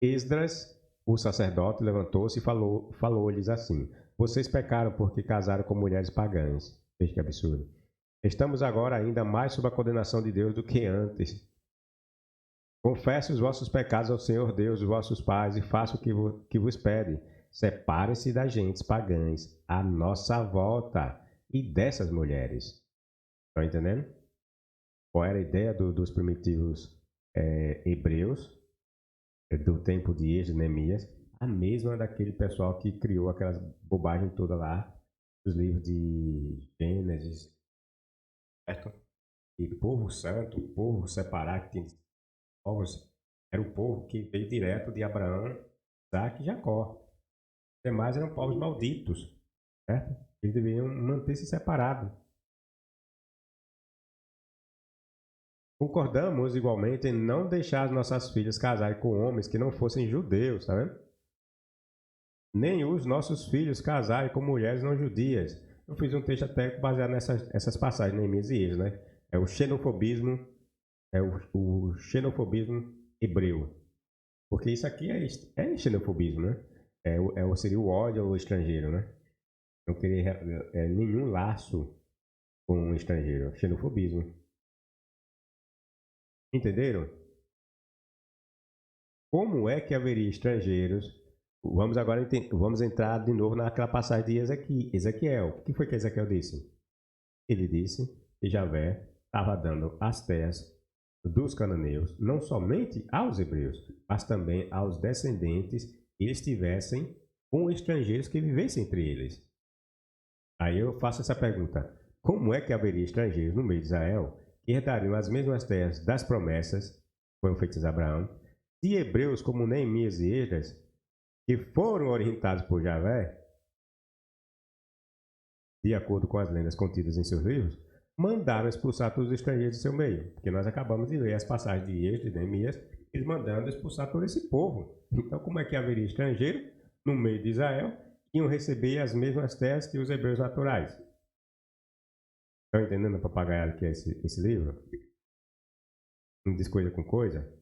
Esdras, o sacerdote, levantou-se e falou-lhes assim: vocês pecaram porque casaram com mulheres pagãs. Veja que absurdo. Estamos agora ainda mais sob a condenação de Deus do que antes. Confesse os vossos pecados ao Senhor Deus, os vossos pais, e faça o que vos pede. Separe-se das gentes pagãs à nossa volta e dessas mulheres. Estão entendendo? Qual era a ideia dos primitivos hebreus, do tempo de Esdras e Neemias? A mesma daquele pessoal que criou aquelas bobagens todas lá, dos livros de Gênesis, certo? E povo santo, povo separado, que tem povos, era o povo que veio direto de Abraão, Isaac e Jacó. Os demais eram povos malditos, certo? Eles deveriam manter-se separados. Concordamos igualmente em não deixar as nossas filhas casarem com homens que não fossem judeus, tá vendo? Nem os nossos filhos casarem com mulheres não judias. Eu fiz um texto até baseado nessas passagens, Neemias e Esdras, né? É o xenofobismo, o xenofobismo hebreu. Porque isso aqui é xenofobismo, né? Seria o ódio ao estrangeiro, né? Não querer nenhum laço com um estrangeiro. Xenofobismo. Entenderam? Como é que haveria estrangeiros? Vamos entrar de novo naquela passagem de Ezequiel. O que foi que Ezequiel disse? Ele disse que Javé estava dando as terras dos cananeus, não somente aos hebreus, mas também aos descendentes, que eles tivessem com estrangeiros que vivessem entre eles. Aí eu faço essa pergunta: como é que haveria estrangeiros no meio de Israel que herdariam as mesmas terras das promessas que foram feitas a Abraão, se hebreus como Neemias e Esdras, que foram orientados por Javé, de acordo com as lendas contidas em seus livros, mandaram expulsar todos os estrangeiros de seu meio? Porque nós acabamos de ler as passagens de Esdras e Neemias, eles mandando expulsar todo esse povo. Então, como é que haveria estrangeiro no meio de Israel que iam receber as mesmas terras que os hebreus naturais? Estão entendendo a papagaiada que é esse livro? Não diz coisa com coisa?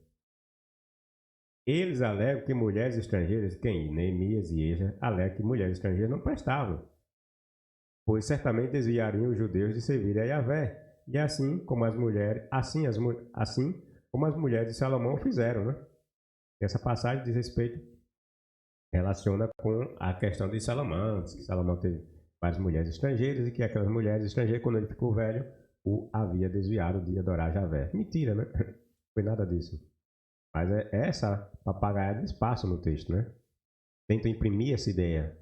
Eles alegam que mulheres estrangeiras, quem? Neemias e Esdras alegam que mulheres estrangeiras não prestavam, pois certamente desviariam os judeus de servirem a Yahvé, e assim como as mulheres, assim como as mulheres de Salomão fizeram, né? Essa passagem diz respeito, relaciona com a questão de Salomão, diz que Salomão teve várias mulheres estrangeiras e que aquelas mulheres estrangeiras, quando ele ficou velho, o havia desviado de adorar Javé. Mentira, né? Não foi nada disso. Mas essa papagaiada eles passam no texto, né? Tentam imprimir essa ideia.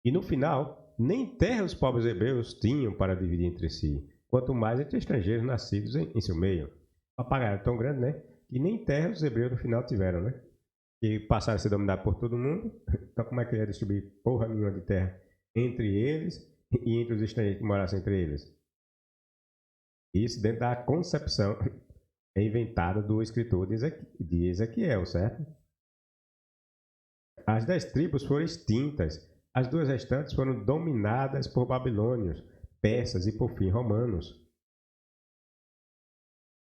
E no final, nem terra os povos hebreus tinham para dividir entre si, quanto mais entre estrangeiros nascidos em seu meio. Papagaiada tão grande, né? Que nem terra os hebreus no final tiveram, né? Que passaram a ser dominados por todo mundo. Então como é que ele ia distribuir porra nenhuma de terra entre eles e entre os estrangeiros que morassem entre eles? Isso dentro da concepção inventada do escritor de Ezequiel, certo? As 10 tribos foram extintas, as 2 restantes foram dominadas por babilônios, persas e por fim romanos.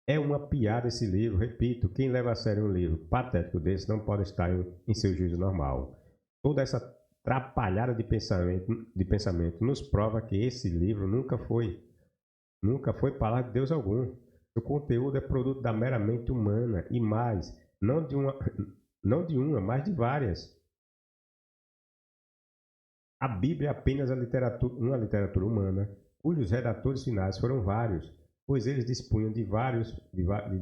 É uma piada esse livro, repito, quem leva a sério um livro patético desse não pode estar em seu juízo normal. toda essa atrapalhada de pensamento nos prova que esse livro nunca foi palavra de Deus algum. O conteúdo é produto da mera mente humana e mais, não de uma, mas de várias. A Bíblia é apenas uma literatura humana, cujos redatores finais foram vários, pois eles dispunham de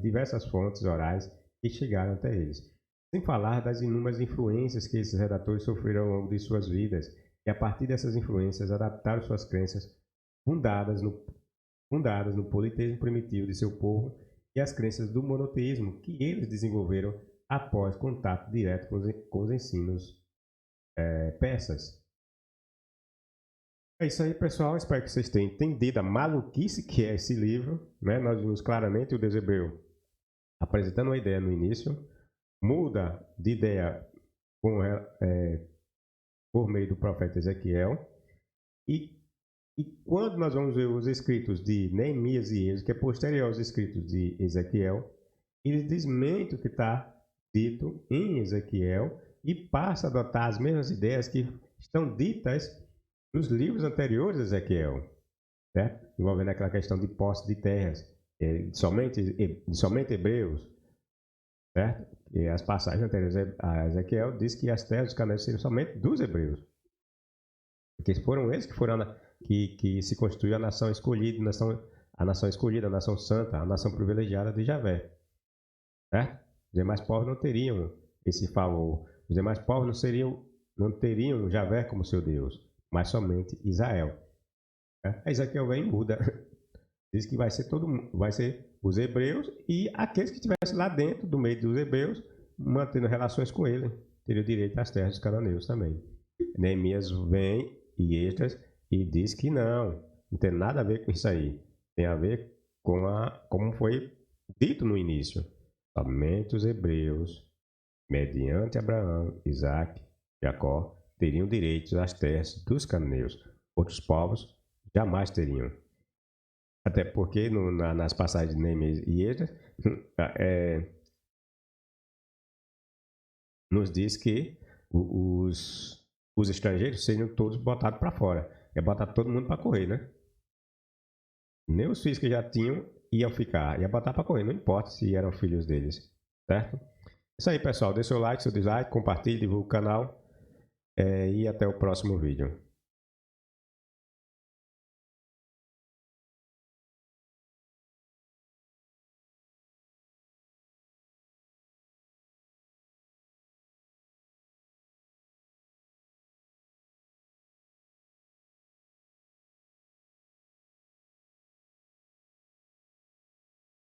diversas fontes orais que chegaram até eles. Sem falar das inúmeras influências que esses redatores sofreram ao longo de suas vidas, e a partir dessas influências adaptaram suas crenças fundadas no politeísmo primitivo de seu povo e as crenças do monoteísmo que eles desenvolveram após contato direto com os ensinos persas. É isso aí, pessoal. Espero que vocês tenham entendido a maluquice que é esse livro, né? Nós vimos claramente o Deus hebreu apresentando uma ideia no início, muda de ideia por meio do profeta Ezequiel, e quando nós vamos ver os escritos de Neemias e Esdras, que é posterior aos escritos de Ezequiel, eles desmentem o que está dito em Ezequiel e passa a adotar as mesmas ideias que estão ditas nos livros anteriores a Ezequiel, certo? Envolvendo aquela questão de posse de terras, somente hebreus, certo? E as passagens anteriores a Ezequiel diz que as terras dos cananeus seriam somente dos hebreus, porque foram eles que se constituiu a nação escolhida, a nação santa, a nação privilegiada de Javé, certo? Os demais povos não teriam esse favor, os demais povos não teriam Javé como seu Deus, mas somente Israel. Ezequiel vem e muda. Diz que vai ser os hebreus e aqueles que estivessem lá dentro, do meio dos hebreus, mantendo relações com ele, teriam direito às terras dos cananeus também. Neemias vem e Esdras e diz que não tem nada a ver com isso aí. Tem a ver com como foi dito no início. Somente os hebreus, mediante Abraão, Isaac, Jacó, teriam direitos às terras dos cananeus. Outros povos jamais teriam. Até porque nas passagens de Neemias e Esdras nos diz que os estrangeiros seriam todos botados para fora. É botar todo mundo para correr, né? Nem os filhos que já tinham iam ficar. Ia botar para correr, não importa se eram filhos deles. Certo? Isso aí, pessoal. Deixe seu like, seu dislike, compartilhe, divulgue o canal. E até o próximo vídeo.